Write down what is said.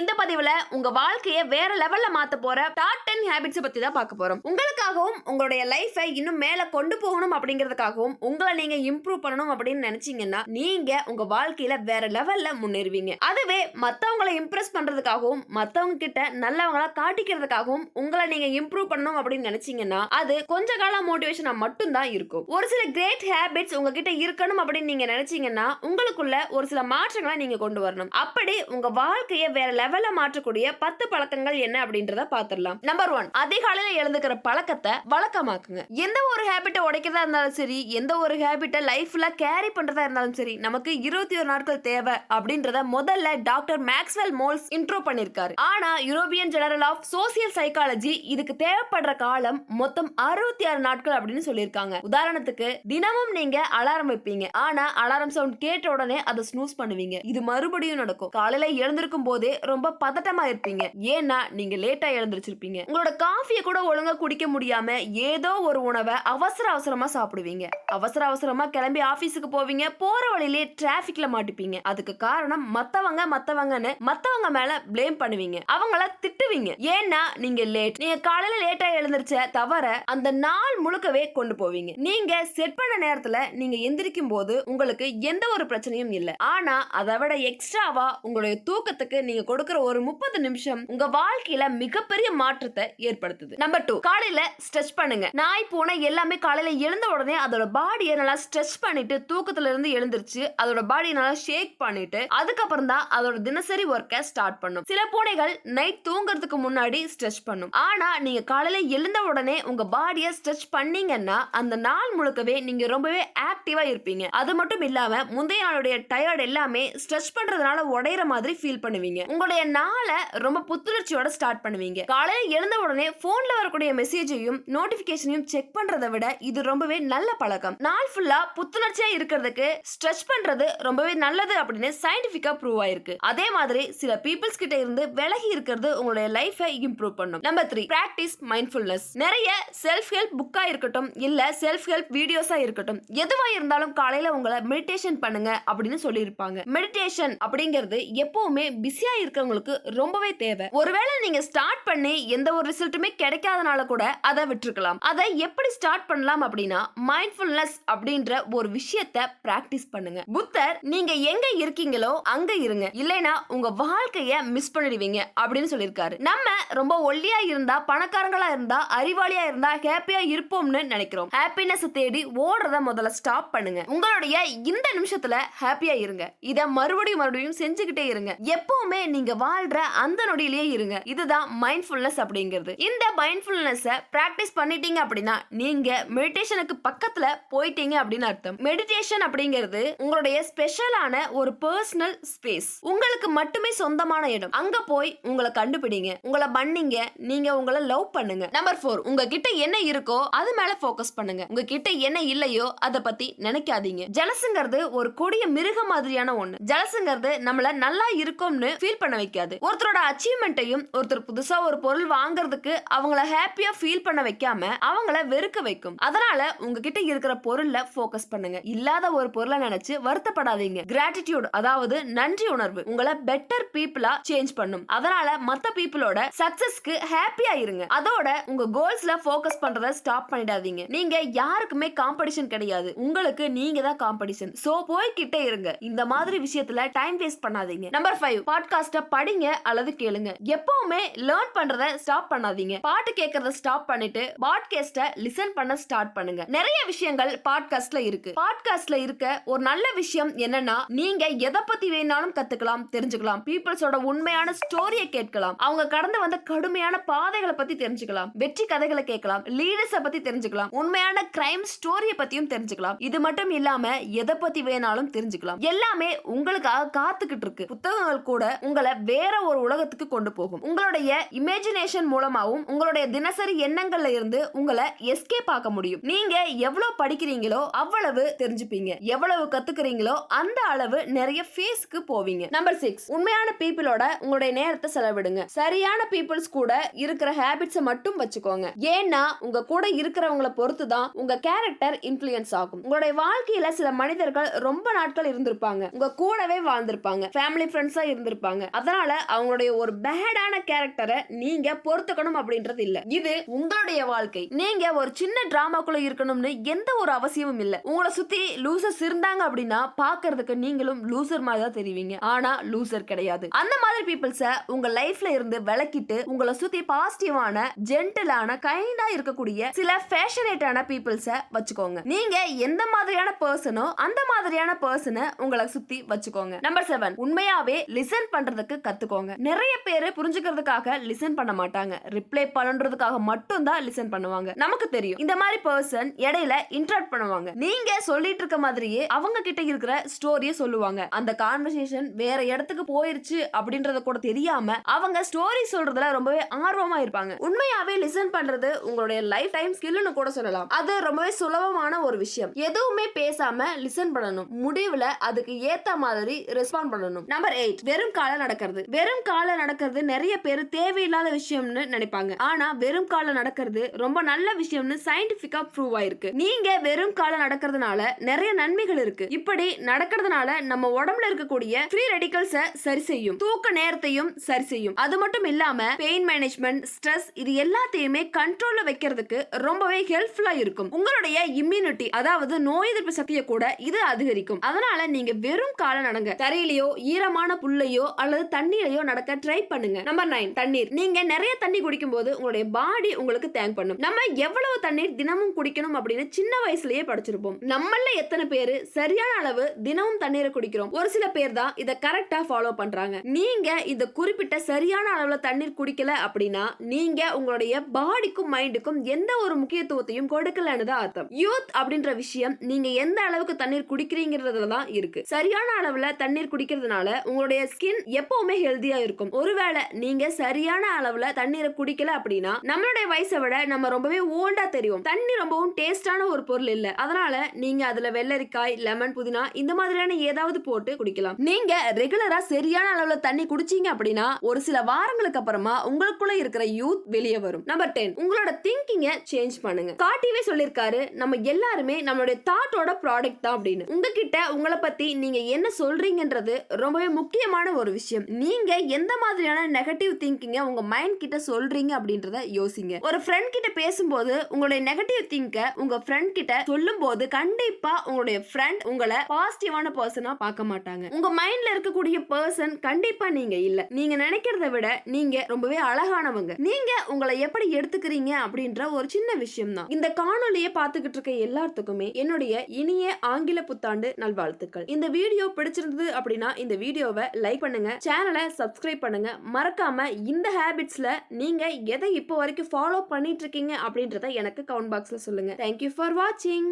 இந்த பதிவுல உங்க வாழ்க்கையை வேற லெவல்ல மாத்த போற டாப் 10 ஹேபிட்ஸ் பத்தி தான் பார்க்க போறோம். உங்களுக்காகவும் உங்களுடைய லைஃபை இன்னும் மேல கொண்டு போகணும் அப்படிங்கிறதுக்காகவும் உங்களை நீங்க இம்ப்ரூவ் பண்ணணும் அப்படின்னு நினைச்சீங்கன்னா நீங்க உங்க வாழ்க்கையில வேற லெவல்ல முன்னேறுவீங்க. அதுவே மத்தவங்களை இம்ப்ரெஸ் பண்றதுக்காகவும் மத்தவங்க கிட்ட நல்லவங்களா காட்டிக்கிறதுக்காகவும் உங்களை நீங்க இம்ப்ரூவ் பண்ணணும் அப்படின்னு நினைச்சீங்கன்னா அது கொஞ்ச கால மோட்டிவேஷனா மட்டும் தான் இருக்கும். ஒரு சில கிரேட் ஹேபிட்ஸ் உங்ககிட்ட இருக்கணும் அப்படின்னு நீங்க நினைச்சீங்கன்னா உங்களுக்குள்ள ஒரு சில மாற்றங்களை நீங்க கொண்டு வரணும். அப்படி உங்க வாழ்க்கையை வேற லெவல்ல மாற்றக்கூடிய 10 பழக்கங்கள் என்ன அப்படின்றத பாத்துடலாம். நம்பர் 1, அதிகாலையில எழுந்துக்கிற பழக்கத்தை வழக்கமாக்குங்க. எந்த ஒரு ஹேபிட்டை உடைக்கிறதா இருந்தாலும் சரி, எந்த ஒரு ஹேபிட்டை லைஃப்ல கேரி பண்றதா இருந்தாலும் சரி, நமக்கு 21 நாட்கள் தேவை அப்படின்றத முதல்ல டாக்டர் மேக்ஸ்வெல் மோல்ஸ் இன்ட்ரோ பண்ணிருக்காரு. ஆனா European journal of social psychology இதுக்கு தேவைப்படுற காலம் மொத்தம் 66 நாட்கள் அப்படின்னு சொல்லியிருக்காங்க. உதாரணத்துக்கு தினமும் நீங்க அலாரம் வைப்பீங்க, ஆனா அலாரம் சவுண்ட் கேட்ட உடனே அதை ஸ்னூஸ் பண்ணுவீங்க. இது மறுபடியும் நடக்கும். காலையில எழுந்திருக்கும் போதே ரொம்ப பதட்டமா இருப்பீங்க, ஏன்னா நீங்க லேட்டா எழுந்திருச்சிருப்பீங்க. உங்களோட காஃபியை கூட ஒழுங்கா குடிக்க முடியாம ஏதோ ஒரு உணவை அவசர அவசரமா சாப்பிடுவீங்க. அவசர அவசரமா கிளம்பி ஆபீஸுக்கு போவீங்க, போற வழியிலே டிராபிக்ல மாட்டிப்பீங்க. அதுக்கு காரணம் மத்தவங்கன்னு மத்தவங்க மேல ப்ளேம் பண்ணுவீங்க, அவங்கள திட்டுவீங்க, ஏன்னா நீங்க லேட். நீங்க காலையில லேட்டா எழுந்திருச்ச தவிர அந்த நாள் முழுக்கவே கொண்டு போவீங்க. நீங்க செட் பண்ண நேரத்துல நீங்க எந்திரிக்கும் போது உங்களுக்கு எந்த ஒரு பிரச்சனையும் இல்லை. ஆனா அதை விட எக்ஸ்ட்ராவா உங்களுடைய தூக்கத்துக்கு நீங்க கொடுக்கிற ஒரு 30 நிமிஷம் உங்க வாழ்க்கையில மிகப்பெரிய மாற்றத்தை ஏற்படுத்துது. நம்பர் 2, காலையில ஸ்ட்ரெச் பண்ணுங்க. நாய் பூனை எல்லாமே காலையில எழுந்த உடனே அதோட பாடியை நல்லா ஸ்ட்ரெச் பண்ணிட்டு தூக்கத்துல இருந்து எழுந்திருச்சு அதோட பாடியை நல்லா ஷேக் பண்ணிட்டு அதுக்கப்புறம் தான் அதோட தினசரி ஒர்க்கை ஸ்டார்ட் பண்ணும். சில பூனைகள் நைட் தூங்குறதுக்கு முன்னாடி ஸ்ட்ரெச் பண்ணும். ஆனா நீங்க காலையில எழுந்த உடனே உங்க பாடியை ஸ்ட்ரெச் பண்ணீங்கன்னா அந்த நாள் முழுக்கவே நீங்க ரொம்பவே ஆக்டிவா இருப்பீங்க. அது மட்டும் இல்லாம முந்தைய நாளுடைய டயர்ட் எல்லாமே ஸ்ட்ரெச் பண்றதுனால உடையிற மாதிரி ஃபீல் பண்ணுவீங்க. உங்களுடைய நாளை ரொம்ப புத்துணர்ச்சியோட ஸ்டார்ட் பண்ணுவீங்க. காலையில எழுந்த உடனே போன்ல வரக்கூடிய மெசேஜையும் நோட்டிபிகேஷனையும் செக் பண்றதை விட இது ரொம்பவே நல்ல பழக்கம். நாள் ஃபுல்லா புத்துணர்ச்சியா இருக்கிறதுக்கு ஸ்ட்ரெச் பண்றது ரொம்பவே நல்லது அப்படின்னு சயின்டிபிக்கா ப்ரூவ் ஆயிருக்கு. அதே மாதிரி சில பீப்பிள்ஸ் கிட்ட இருந்து விலகி இருக்கிறது உங்களுடைய லைஃபை இம்ப்ரூவ் பண்ணும். Number 3, practice mindfulness. நிறைய செல்ஃப் ஹெல்ப் புக்கா இருக்கட்டும் இல்ல செல்ஃப் ஹெல்ப் வீடியோஸா இருக்கட்டும், எதுவா இருந்தாலும் காலையில உங்களை மெடிடேஷன் பண்ணுங்க அப்படின்னு சொல்லியிருப்பாங்க. மெடிடேஷன் அப்படிங்கிறது எப்பவுமே பிஸியா இருக்கவங்களுக்கு ரொம்பவே தேவை. ஒருவேளை நீங்க ஸ்டார்ட் பண்ணி எந்த ஒரு ரிசல்ட்டுமே கிடைக்காதனால கூட அதை விட்டுருக்கலாம். அதை எப்படி ஸ்டார்ட் பண்ணலாம் அப்படின்னா மைண்ட்ஃபுல்னஸ் அப்படின்ற ஒரு விஷயத்தை பிராக்டிஸ் பண்ணுங்க. புத்தர் நீங்க எங்க இருக்கீங்களோ அங்க இருங்க, இல்லைனா உங்க வாழ்க்கைய மிஸ் பண்ணிடுவீங்க அப்படின்னு சொல்லியிருக்காரு. நம்ம ரொம்ப ஒல்லியா இருந்தா, பணக்காரங்களா இருந்தா, அறிவாளியா இருந்தா ஹாப்பியா இருப்போம்னு நினைக்கிறோம். ஹாப்பினஸ் தேடி ஓடுறத முதல்ல ஸ்டாப் பண்ணுங்க. உங்களுடைய இந்த நிமிஷத்துல ஹாப்பியா இருங்க. இத மறுபடியும் செஞ்சுக்கிட்டே இருங்க. எப்பவுமே நீங்க வாழ்ற அந்த நொடியிலேயே இருங்க. இதுதான் மைண்ட்ஃபுல்னஸ் அப்படிங்கிறது. இந்த மைண்ட்ஃபுல்னஸ் பிராக்டிஸ் பண்ணிட்டீங்க அப்படின்னா நீங்க மெடிடேஷனுக்கு பக்கத்துல போயிட்டீங்க அப்படின்னு அர்த்தம். மெடிடேஷன் அப்படிங்கிறது உங்களுடைய ஸ்பெஷலான ஒரு பர்சனல் ஸ்பேஸ், உங்களுக்கு மட்டுமே சொந்தமான இடம். அங்க போய் உங்களை கண்டுபிடிங்க, உங்களை பண்ணீங்க, நீங்க உங்களை லவ் பண்ணுங்க. நம்பர் 4, உங்ககிட்ட என்ன இருக்கோ அது மேல ஃபோக்கஸ் பண்ணுங்க. உங்ககிட்ட என்ன இல்லையோ அதை பத்தி நினைக்காதீங்க. ஜலசுங்கிறது ஒரு கொடிய மிருக மாதிரியான ஒண்ணு. ஜலசுங்கிறது நம்மள நல்லா இருக்கும்னு ஃபீல் பண்ண வைக்காது. ஒருத்தரோட அச்சீவ்மெண்ட்டையும் ஒருத்தர் புதுசா ஒரு பொருள் வாங்குறதுக்கு அவங்கள ஹாப்பியா ஃபீல் பண்ண வைக்காம அவங்கள வெறுக்க வைக்கும். அதனால உங்ககிட்ட இருக்கிற பொருள்ல ஃபோக்கஸ் பண்ணுங்க. இல்லாத ஒரு பொருளை நினைச்சு வருத்தப்படாதீங்க. கிராட்டிடியூட் அதாவது நன்றி உணர்வு உங்களை பெட்டர் பீப்புளா சேஞ்ச் பண்ணும். அதனால மத்த பீப்புளோட சக்சஸ்க்கு ஹாப்பியா இருங்க. அதோட உங்க கோல்ஸ்ல ஃபோக்கஸ் பண்றத ஸ்டாப் பண்ணிடாதீங்க. நீங்க யாருக்குமே காம்படிஷன் கிடையாது, உங்களுக்கு நீங்க தான் காம்படிஷன். சோ போய்கிட்டே இருங்க. இந்த மாதிரி விஷயத்துல டைம் வேஸ்ட் பண்ணாதீங்க. நம்பர் 5, பாட்காஸ்ட படிங்க அல்லது கேளுங்க. எப்பவுமே லேர்ன் பண்றத ஸ்டாப் பண்ணாதீங்க. பாட்டு கேட்கறத ஸ்டாப் பண்ணிட்டு பாட்காஸ்ட லிசன் பண்ண ஸ்டார்ட் பண்ணுங்க. நிறைய விஷயங்கள் பாட்காஸ்ட்ல இருக்கு. பாட்காஸ்ட்ல இருக்க ஒரு நல்ல விஷயம் என்னன்னா நீங்க எதை பத்தி வேணாலும் கத்துக்கலாம், தெரிஞ்சுக்கலாம். பீப்புள்ஸோட உண்மையான ஸ்டோரியை கேட்கலாம், அவங்க கடந்து வந்த கடுமையான பாதைகளை பத்தி தெரிஞ்சுக்கலாம், வெற்றி கதைகளை கேட்கலாம், லீடர்ஸ பத்தி தெரிஞ்சுக்கலாம், உண்மையான கிரைம் ஸ்டோரியை பத்தியும் தெரிஞ்சுக்கலாம். இது மட்டும் இல்லாம எதை பத்தி வேணாலும் தெரிஞ்சுக்கலாம். எல்லாமே உங்களுக்காக காத்துக்கிட்டு இருக்கு. புத்தகங்கள் கூட உங்களை வேற ஒரு உலகத்துக்கு கொண்டு போகும். உங்களுடைய இமேஜினேஷன் மூலமாவும் உங்களுடைய தினசரி எண்ணங்கள்ல இருந்து உங்களை எஸ்கேப் ஆக்க முடியும். நீங்க எவ்வளவு படிக்கிறீங்களோ அவ்வளவு தெரிஞ்சுப்பீங்க, எவ்வளவு கத்துக்கிறீங்களோ அந்த அளவு நிறைய ஃபேஸ்க்கு போவீங்க. நம்பர் 6, உண்மையான பீப்புளோட உங்களுடைய நேரத்தை செலவிடுங்க. சரியான பீப்புள்ஸ் கூட இருக்கிற ஹேபிட்ஸை மட்டும் வச்சுக்கோங்க. ஏன்னா உங்க கூட இருக்கிறவங்களை பொறுத்து தான் உங்க கேரக்டர் இன்ஃப்ளூயன்ஸ் ஆகும். உங்களுடைய வாழ்க்கையில சில மனிதர்கள் ரொம்ப நாட்கள் இருந்திருப்பாங்க, உங்க கூடவே வாழ்ந்திருப்பாங்க, ஃபேமிலி ஃப்ரெண்ட்ஸா இருந்திருப்பாங்க. அதனால அவங்களுடைய ஒரு பேடான கேரக்டரை நீங்க பொறுத்துக்கணும் அப்படின்றது இல்ல. இது உங்களுடைய வாழ்க்கை. நீங்க ஒரு சின்ன டிராமாக்குள்ள இருக்கணும்னு எந்த ஒரு அவசியமும் இல்ல. உங்களை சுத்தி லூசர்ஸ் இருந்தாங்க அப்படின்னா பாக்குறதுக்கு நீங்களும் லூசர் மாதிரி தான் தெரிவிங்க. ஆனா லூசர் கிடையாது. அந்த மாதிரி பீப்பிள்ஸ உங்க லைஃப்ல இருந்து விலக்கிட்டு உங்களை சுத்தி பாசிட்டிவான, ஜென்டிலான, கைண்டா இருக்கக்கூடிய சில ஃபேஷனேட்டான பீப்பிள்ஸ வச்சுக்கோங்க. நீங்க எந்த மாதிரியான பர்சனோ அந்த மாதிரியான பர்சனை உங்களை சுத்தி வச்சுக்கோங்க. நம்பர் 7, உண்மையாவே லிசன் பண்றதுக்கு கத்துக்கோங்க. நிறைய பேரு புரிஞ்சுக்கிறதுக்காக லிசன் பண்ண மாட்டாங்க. ரிப்ளை பண்றதுக்காக மட்டும் தான் லிசன் பண்ணுவாங்க. நமக்கு தெரியும் இந்த மாதிரி பர்சன் இடையில இன்டரப்ட் பண்ணுவாங்க. நீங்க சொல்லிட்டு இருக்க மாதிரியே அவங்க கிட்ட இருக்கிற ஸ்டோரியை சொல்லுவாங்க. அந்த கான்வர்சேஷன் வேற இடத்துக்கு போயிருச்சு அப்படின்றத கூட தெரியாம அவங்க ஸ்டோரி சொல்றதுல ரொம்பவே ஆர்வமா இருப்பாங்க. உண்மையாவே லிசன் பண்றது உங்களுடைய லைஃப் டைம் ஸ்கில்னு கூட சொல்லலாம். அது ரொம்பவே சுலபமான ஒரு விஷயம். எதுவுமே பேசாம லிசன் பண்ணணும். முடிவுல அதுக்கு ஏத்த மாதிரி ரெஸ்பாண்ட் பண்ணணும். நம்பர் 8, வெறும் கால நடக்கிறது. வெறும் கால நடக்கிறது நிறைய பேர் தேவையில்லாத விஷயம்னு நினைப்பாங்க. ஆனா வெறும் கால நடக்கிறது ரொம்ப நல்ல விஷயம்னு சயின்டிபிக்கா ப்ரூவ் ஆயிருக்கு. நீங்க வெறும் கால நடக்கிறதுனால நிறைய நன்மைகள் இருக்கு. இப்படி நடக்கிறதுனால நம்ம உடம்புல இருக்கக்கூடிய ஃப்ரீ ரெடிகல்ஸை சரி செய்யும். தூக்க நேரத்தையும் சரி செய்யும். அது மட்டும் இல்லாம பெயின் மேனேஜ்மெண்ட், ஸ்ட்ரெஸ் இது எல்லாத்தையுமே கண்ட்ரோல்ல வைக்கிறதுக்கு ரொம்பவே ஹெல்ப்ஃபுல்லா இருக்கும். உங்களுடைய இம்யூனிட்டி அதாவது நோய் எதிர்ப்பு சக்தியை கூட இது அதிகரிக்கும். அதனால நீங்க வெறும் கால நடங்க. தரையிலையோ ஈரமான புல்லையோ அல்லது தண்ணீரையோ நடக்க ட்ரை பண்ணுங்க. நம்பர் 9, தண்ணீர். நீங்க நிறைய தண்ணி குடிக்கும் போது உங்களுடைய பாடி உங்களுக்கு தேங்க் பண்ணும். நம்ம எவ்வளவு தண்ணீர் தினமும் குடிக்கணும் அப்படின்னு சின்ன வயசுலயே படிச்சிருப்போம். நம்மள எத்தனை பேரு சரியான அளவு தினமும் தண்ணீரை குடிக்கிறோம்? ஒரு சில பேர் தான் இத கரெக்டா ஃபாலோ பண்றாங்க. நீங்க இந்த குறிப்பிட்ட சரியான அளவுல தண்ணீர் குடிக்கல அப்படின்னா நீங்க உங்களுடைய பாடிக்கும் மைண்டுக்கும் எந்த ஒரு முக்கியத்துவத்தையும் கொடுக்கலன்னு தான் அர்த்தம். யூத் அப்படின்ற விஷயம் நீங்க எந்த அளவுக்கு தண்ணீர் குடிக்கிறீங்கிறதுல தான் இருக்கு. சரியான அளவுல தண்ணீர் குடிக்கிறதுனால உங்களுடைய ஸ்கின் எப்பவுமே ஹெல்தியா இருக்கும். ஒருவேளை நீங்க சரியான அளவுல தண்ணீரை குடிக்கல அப்படின்னா நம்மளுடைய வயசை விட நம்ம ரொம்பவே ஓல்டா தெரியும். தண்ணி ரொம்பவும் டேஸ்டான ஒரு பொருள் இல்ல. அதனால நீங்க அதுல வெள்ளரிக்காய், லெமன், புதினா இந்த மாதிரியான ஏதாவது போட்டு குடிக்கலாம். நீங்க ரெகுலரா சரியான அளவுல தண்ணி குடிச்சீங்க அப்படின்னா ஒரு சில வாரங்களுக்கு அப்புறமா உங்களுக்குள்ள இருக்கிற யூத் வெளியே வரும். நம்பர் 10, உங்களோட திங்கிங்க சேஞ்ச் பண்ணுங்க. காட்டிவே சொல்லிருக்காரு, நம்ம எல்லாருமே நம்மளுடைய தாட்டோட ப்ராடக்ட் தான் அப்படின்னு. உங்ககிட்ட உங்களை பத்தி நீங்க என்ன சொல்றீங்கன்றது ரொம்பவே முக்கியமான ஒரு விஷயம். நீங்க எந்த மாதிரியான நெகட்டிவ் திங்கிங்க உங்க மைண்ட் கிட்ட சொல்றீங்க அப்படின்றத யோசிங்க. ஒரு ஃப்ரெண்ட் கிட்ட பேசும்போது உங்களுடைய நெகட்டிவ் திங்க உங்க ஃப்ரெண்ட் கிட்ட சொல்லும் போது கண்டிப்பா உங்களுடைய ஃப்ரெண்ட் உங்களை பாசிட்டிவான பர்சனா பார்க்க மாட்டாங்க. உங்க மைண்ட்ல இருக்கக்கூடிய பர்சன் கண்டிப்பா நீங்க இல்ல. நீங்க நினைக்கிறத விட நீங்க ரொம்பவே அழகானவங்க. நீங்க உங்களை எப்படி எடுத்துக்கிறீங்க அப்படின்ற ஒரு சின்ன விஷயம் தான். இந்த காணொலியை பார்த்துக்கிட்டு இருக்க எல்லாத்துக்குமே என்னுடைய இனிய ஆங்கில புத்தாண்டு நல்வாழ்த்துக்கள். இந்த வீடியோ பிடிச்சிருந்தது அப்படின்னா இந்த வீடியோவை லைக் பண்ணுங்க, சேனலை சப்ஸ்கிரைப் பண்ணுங்க. மறக்காம இந்த ஹேபிட்ஸ்ல நீங்க எதை இப்போ வரைக்கும் ஃபாலோ பண்ணிட்டு இருக்கீங்க அப்படின்றத எனக்கு கமெண்ட் பாக்ஸ்ல சொல்லுங்க. Thank you for watching.